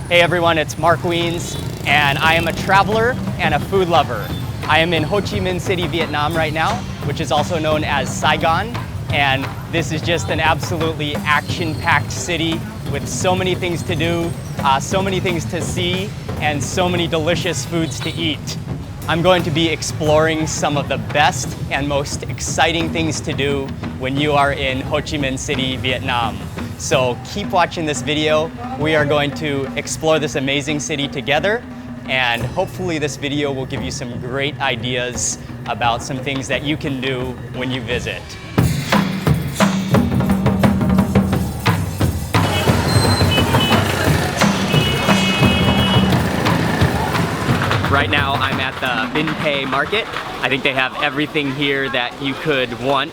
Hey everyone, it's Mark Wiens, and I am a traveler and a food lover. I am in Ho Chi Minh City, Vietnam right now, which is also known as Saigon, and this is just an absolutely action-packed city with so many things to do, so many things to see, and so many delicious foods to eat. I'm going to be exploring some of the best and most exciting things to do when you are in Ho Chi Minh City, Vietnam. So keep watching this video. We are going to explore this amazing city together, and hopefully this video will give you some great ideas about some things that you can do when you visit. Right now I'm at the Binh Tay Market. I think they have everything here that you could want,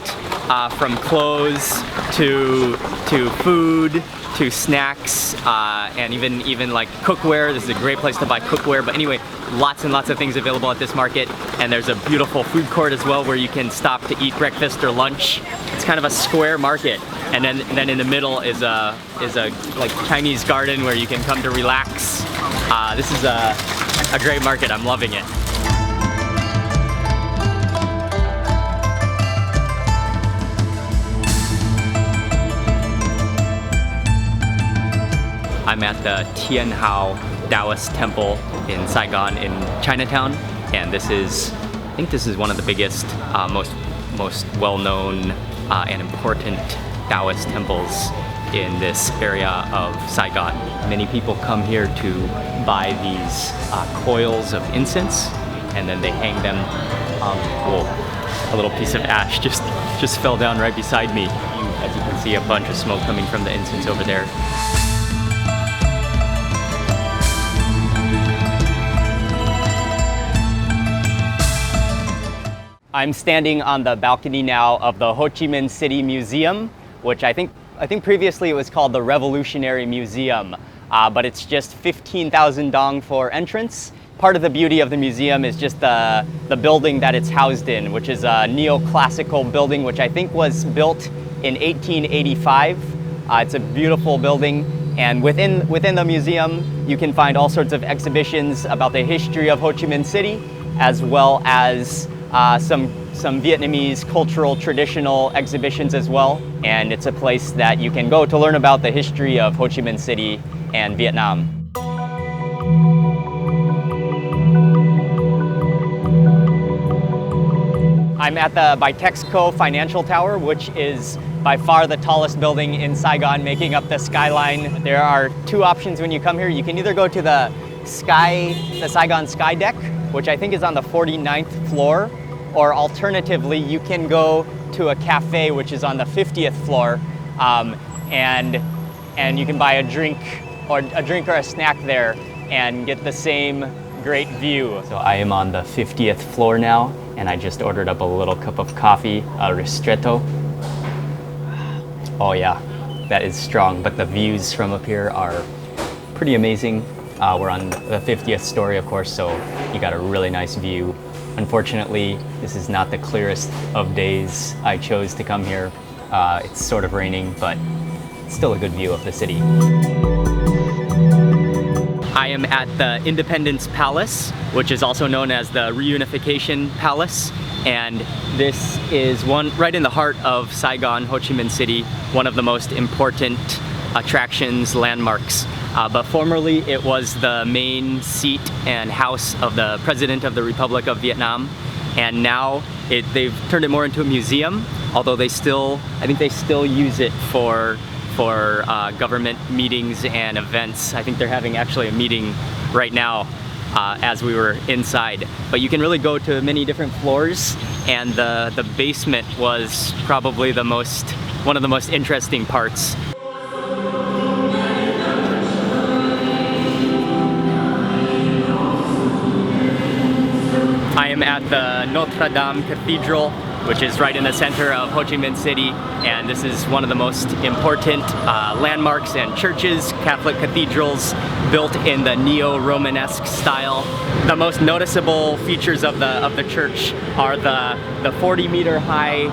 from clothes to food to snacks, and even like cookware. This is a great place to buy cookware. But anyway, lots and lots of things available at this market, and there's a beautiful food court as well where you can stop to eat breakfast or lunch. It's kind of a square market, and then in the middle is a like Chinese garden where you can come to relax. This is a great market. I'm loving it. I'm at the Thien Hau Temple in Saigon in Chinatown, and I think this is one of the biggest, most well-known and important Taoist temples in this area of Saigon. Many people come here to buy these coils of incense, and then they hang them. Whoa, a little piece of ash just fell down right beside me. As you can see, a bunch of smoke coming from the incense over there. I'm standing on the balcony now of the Ho Chi Minh City Museum, which I think previously it was called the Revolutionary Museum, but it's just 15,000 dong for entrance. Part of the beauty of the museum is just the building that it's housed in, which is a neoclassical building, which I think was built in 1885. It's a beautiful building, and within the museum you can find all sorts of exhibitions about the history of Ho Chi Minh City, as well as some Vietnamese cultural traditional exhibitions as well. And it's a place that you can go to learn about the history of Ho Chi Minh City and Vietnam. I'm at the Bitexco Financial Tower, which is by far the tallest building in Saigon, making up the skyline. There are two options when you come here. You can either go to the Saigon Sky Deck, which I think is on the 49th floor, or alternatively, you can go to a cafe which is on the 50th floor, and you can buy a drink or a snack there and get the same great view. So I am on the 50th floor now, and I just ordered up a little cup of coffee, a ristretto. Oh yeah, that is strong, but the views from up here are pretty amazing. We're on the 50th story, of course, so you got a really nice view. Unfortunately, this is not the clearest of days I chose to come here. It's sort of raining, but still a good view of the city. I am at the Independence Palace, which is also known as the Reunification Palace. And this is right in the heart of Saigon, Ho Chi Minh City, one of the most important attractions, landmarks. But formerly it was the main seat and house of the President of the Republic of Vietnam, and now they've turned it more into a museum, although I think they still use it for government meetings and events. I think they're having actually a meeting right now as we were inside. But you can really go to many different floors, and the basement was probably one of the most interesting parts. I am at the Notre Dame Cathedral, which is right in the center of Ho Chi Minh City, and this is one of the most important landmarks and churches, Catholic cathedrals built in the neo-Romanesque style. The most noticeable features of the church are the 40-meter high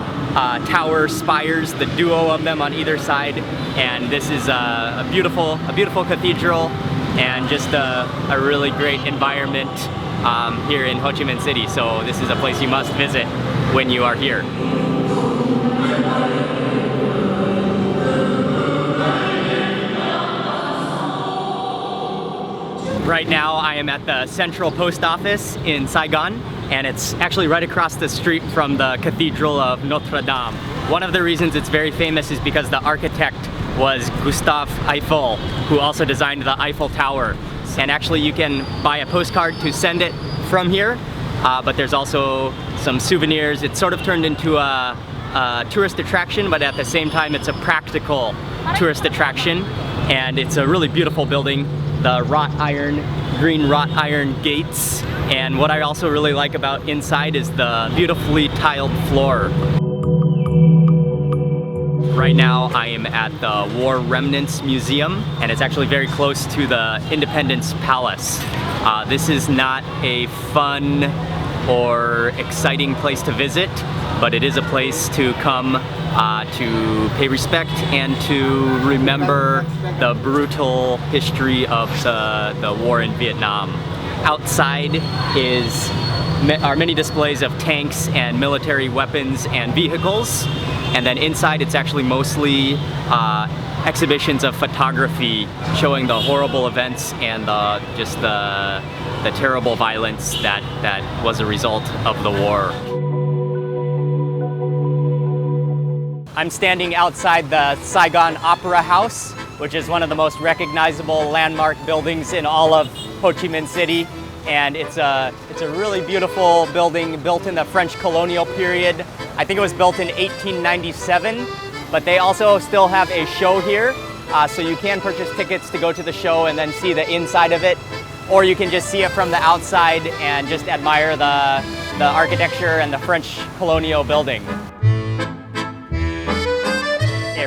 tower spires, the duo of them on either side, and this is a beautiful cathedral. and just a really great environment here in Ho Chi Minh City. So this is a place you must visit when you are here. Right now I am at the Central Post Office in Saigon, and it's actually right across the street from the Cathedral of Notre Dame. One of the reasons it's very famous is because the architect was Gustave Eiffel, who also designed the Eiffel Tower. And actually you can buy a postcard to send it from here, but there's also some souvenirs. It's sort of turned into a tourist attraction, but at the same time it's a practical tourist attraction, and it's a really beautiful building. The green wrought iron gates, and what I also really like about inside is the beautifully tiled floor. Right now I am at the War Remnants Museum, and it's actually very close to the Independence Palace. This is not a fun or exciting place to visit, but it is a place to come to pay respect and to remember the brutal history of the war in Vietnam. Outside are many displays of tanks and military weapons and vehicles, and then inside it's actually mostly exhibitions of photography showing the horrible events and just the terrible violence that was a result of the war. I'm standing outside the Saigon Opera House, which is one of the most recognizable landmark buildings in all of Ho Chi Minh City. And it's a really beautiful building built in the French colonial period. I think it was built in 1897, but they also still have a show here. So you can purchase tickets to go to the show and then see the inside of it. Or you can just see it from the outside and just admire the architecture and the French colonial building.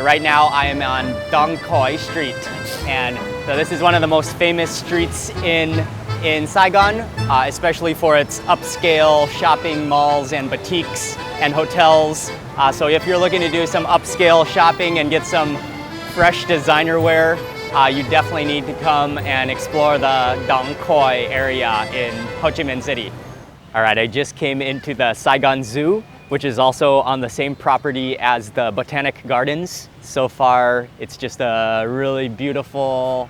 Right now I am on Dong Khoi Street, and so this is one of the most famous streets in Saigon, especially for its upscale shopping malls and boutiques and hotels. So if you're looking to do some upscale shopping and get some fresh designer wear, you definitely need to come and explore the Dong Khoi area in Ho Chi Minh City. All right, I just came into the Saigon Zoo, which is also on the same property as the Botanic Gardens. So far, it's just a really beautiful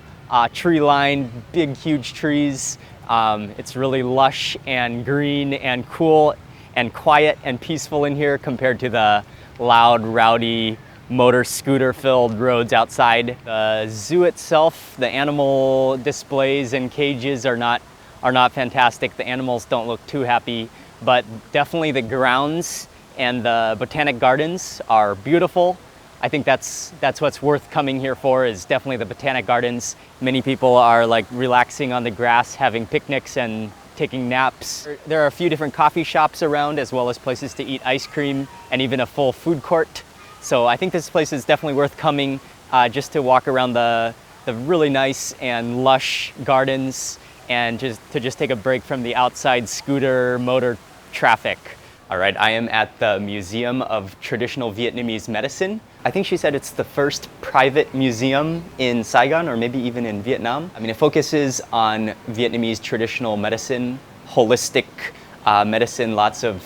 tree-lined, big, huge trees. It's really lush and green and cool and quiet and peaceful in here compared to the loud, rowdy, motor scooter-filled roads outside. The zoo itself, the animal displays and cages are not fantastic. The animals don't look too happy, but definitely the grounds and the Botanic Gardens are beautiful. I think that's what's worth coming here for, is definitely the Botanic Gardens. Many people are like relaxing on the grass, having picnics and taking naps. There are a few different coffee shops around, as well as places to eat ice cream and even a full food court. So I think this place is definitely worth coming just to walk around the really nice and lush gardens and just take a break from the outside scooter motor traffic. All right, I am at the Museum of Traditional Vietnamese Medicine. I think she said it's the first private museum in Saigon, or maybe even in Vietnam. I mean, it focuses on Vietnamese traditional medicine, holistic medicine, lots of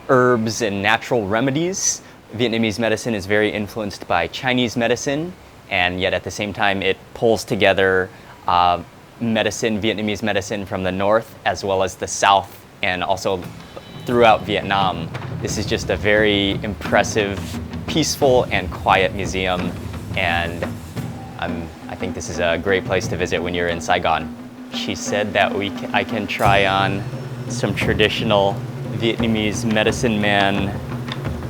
herbs and natural remedies. Vietnamese medicine is very influenced by Chinese medicine, and yet at the same time it pulls together Vietnamese medicine from the north as well as the south, and also throughout Vietnam. This is just a very impressive, peaceful and quiet museum, and I think this is a great place to visit when you're in Saigon. She said that I can try on some traditional Vietnamese medicine man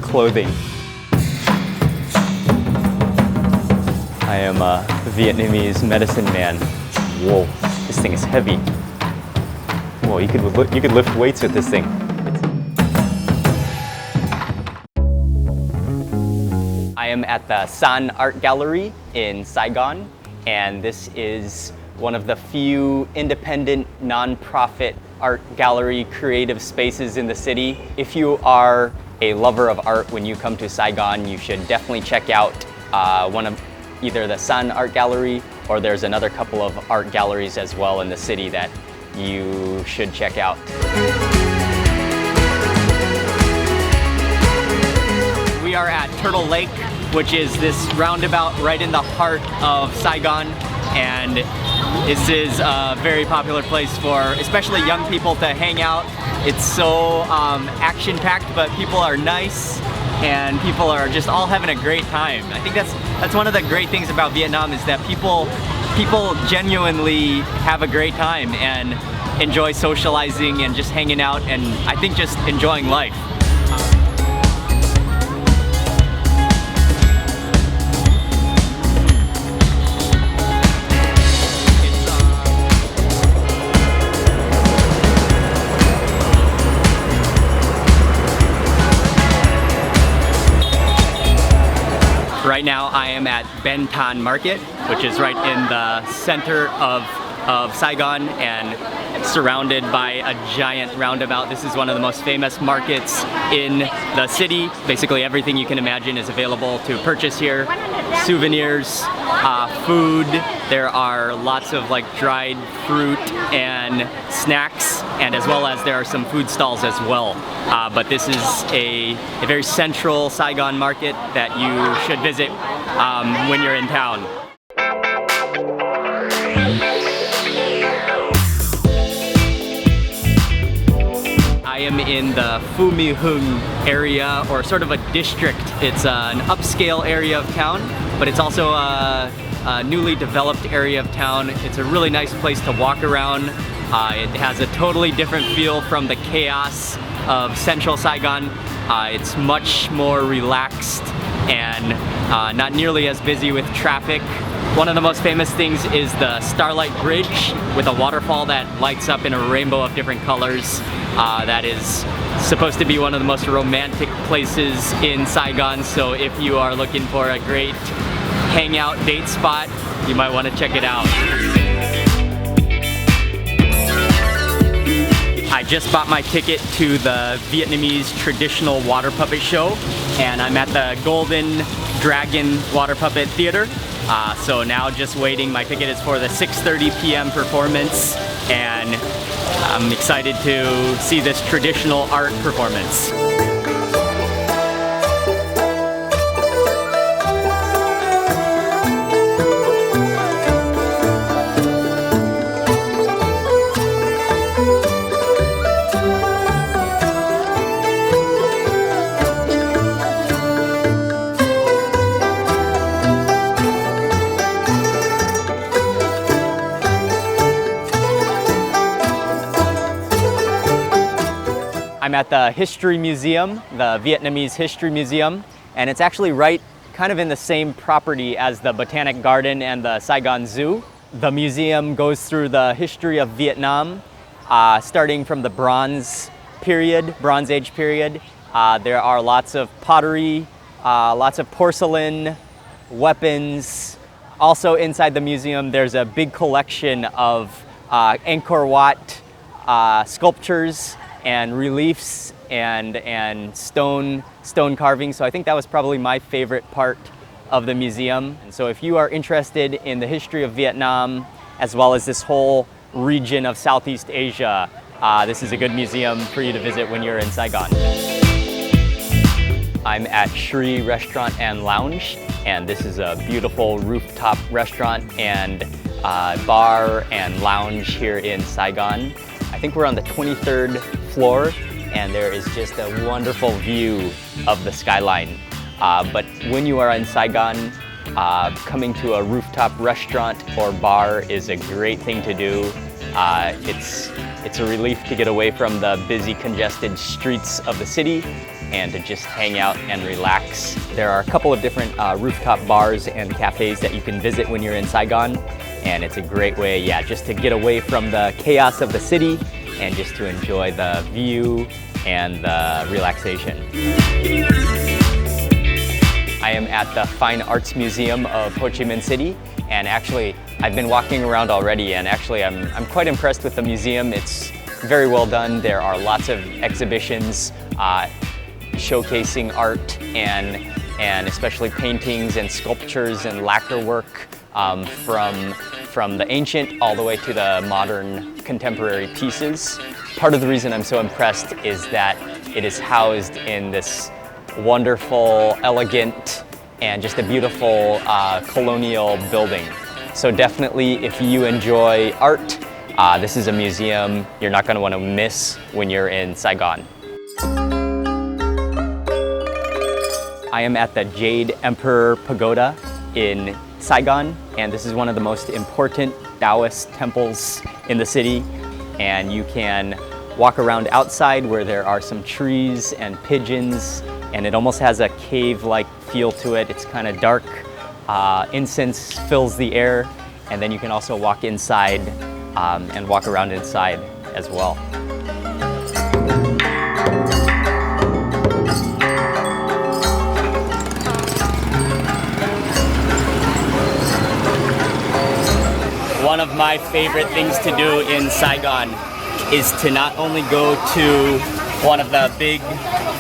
clothing. I am a Vietnamese medicine man. Whoa, this thing is heavy. Whoa, you could lift weights with this thing. I am at the San Art Gallery in Saigon, and this is one of the few independent, non-profit art gallery creative spaces in the city. If you are a lover of art, when you come to Saigon, you should definitely check out either the San Art Gallery or there's another couple of art galleries as well in the city that you should check out. We are at Turtle Lake, which is this roundabout right in the heart of Saigon, and this is a very popular place for especially young people to hang out. It's so action-packed, but people are nice and people are just all having a great time. I think that's one of the great things about Vietnam, is that people genuinely have a great time and enjoy socializing and just hanging out, and I think just enjoying life. Right now I am at Binh Tay Market, which is right in the center of Saigon and surrounded by a giant roundabout. This is one of the most famous markets in the city. Basically everything you can imagine is available to purchase here. Souvenirs, food, there are lots of like dried fruit and snacks, and as well as there are some food stalls as well. But this is a very central Saigon market that you should visit when you're in town. I am in the Phu My Hung area, or sort of a district. It's an upscale area of town, but it's also a newly developed area of town. It's a really nice place to walk around. It has a totally different feel from the chaos of central Saigon. It's much more relaxed and not nearly as busy with traffic. One of the most famous things is the Starlight Bridge with a waterfall that lights up in a rainbow of different colors. That is supposed to be one of the most romantic places in Saigon, so if you are looking for a great hangout date spot, you might want to check it out. I just bought my ticket to the Vietnamese traditional water puppet show, and I'm at the Golden Dragon Water Puppet Theater. So now just waiting. My ticket is for the 6:30 p.m. performance, and I'm excited to see this traditional art performance. I'm at the History Museum, the Vietnamese History Museum, and it's actually right kind of in the same property as the Botanic Garden and the Saigon Zoo. The museum goes through the history of Vietnam, starting from the Bronze Age period. There are lots of pottery, lots of porcelain, weapons. Also inside the museum, there's a big collection of Angkor Wat sculptures and reliefs and stone carvings. So I think that was probably my favorite part of the museum. And so if you are interested in the history of Vietnam, as well as this whole region of Southeast Asia, this is a good museum for you to visit when you're in Saigon. I'm at Shri Restaurant and Lounge, and this is a beautiful rooftop restaurant and bar and lounge here in Saigon. I think we're on the 23rd floor, and there is just a wonderful view of the skyline. But when you are in Saigon, coming to a rooftop restaurant or bar is a great thing to do. It's a relief to get away from the busy, congested streets of the city and to just hang out and relax. There are a couple of different rooftop bars and cafes that you can visit when you're in Saigon, and it's a great way, just to get away from the chaos of the city and just to enjoy the view and the relaxation. I am at the Fine Arts Museum of Ho Chi Minh City, and actually I've been walking around already, and actually I'm quite impressed with the museum. It's very well done. There are lots of exhibitions showcasing art and especially paintings and sculptures and lacquer work from the ancient all the way to the modern contemporary pieces. Part of the reason I'm so impressed is that it is housed in this wonderful, elegant, and just a beautiful colonial building. So definitely, if you enjoy art, this is a museum you're not going to want to miss when you're in Saigon. I am at the Jade Emperor Pagoda in Saigon, and this is one of the most important Taoist temples in the city. And you can walk around outside where there are some trees and pigeons, and it almost has a cave-like feel to it. It's kind of dark. Incense fills the air, and then you can also walk inside and walk around inside as well. One of my favorite things to do in Saigon is to not only go to one of the big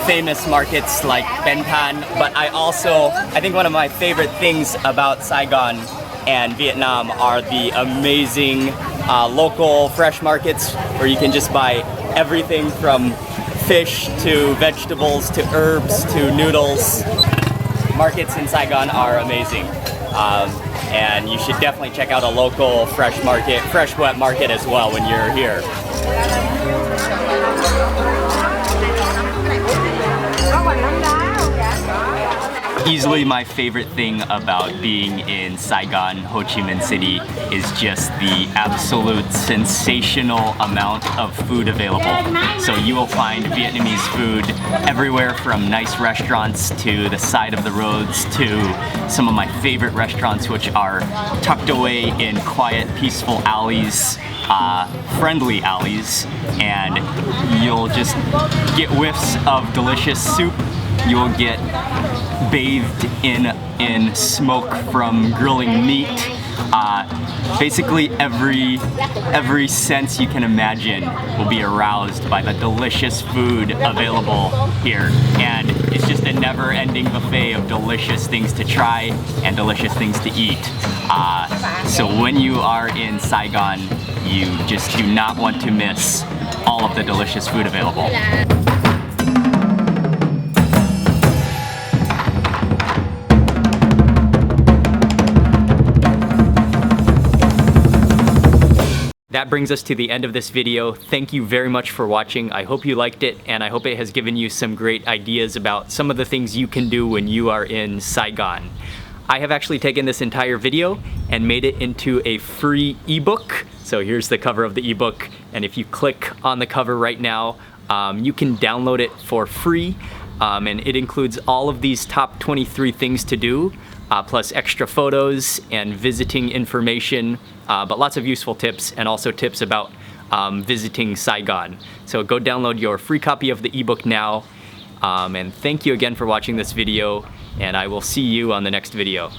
famous markets like Binh Tay, but I think one of my favorite things about Saigon and Vietnam are the amazing local fresh markets where you can just buy everything from fish to vegetables to herbs to noodles. Markets in Saigon are amazing. And you should definitely check out a local fresh wet market as well when you're here. Easily my favorite thing about being in Saigon, Ho Chi Minh City is just the absolute sensational amount of food available. So you will find Vietnamese food everywhere, from nice restaurants to the side of the roads to some of my favorite restaurants, which are tucked away in quiet, peaceful alleys, friendly alleys, and you'll just get whiffs of delicious soup. You'll get bathed in smoke from grilling meat. Basically every sense you can imagine will be aroused by the delicious food available here. And it's just a never-ending buffet of delicious things to try and delicious things to eat. So when you are in Saigon, you just do not want to miss all of the delicious food available. That brings us to the end of this video. Thank you very much for watching. I hope you liked it, and I hope it has given you some great ideas about some of the things you can do when you are in Saigon. I have actually taken this entire video and made it into a free ebook. So here's the cover of the ebook, and if you click on the cover right now, you can download it for free. And it includes all of these top 23 things to do, plus extra photos and visiting information, but lots of useful tips, and also tips about visiting Saigon. So go download your free copy of the ebook now, and thank you again for watching this video, and I will see you on the next video.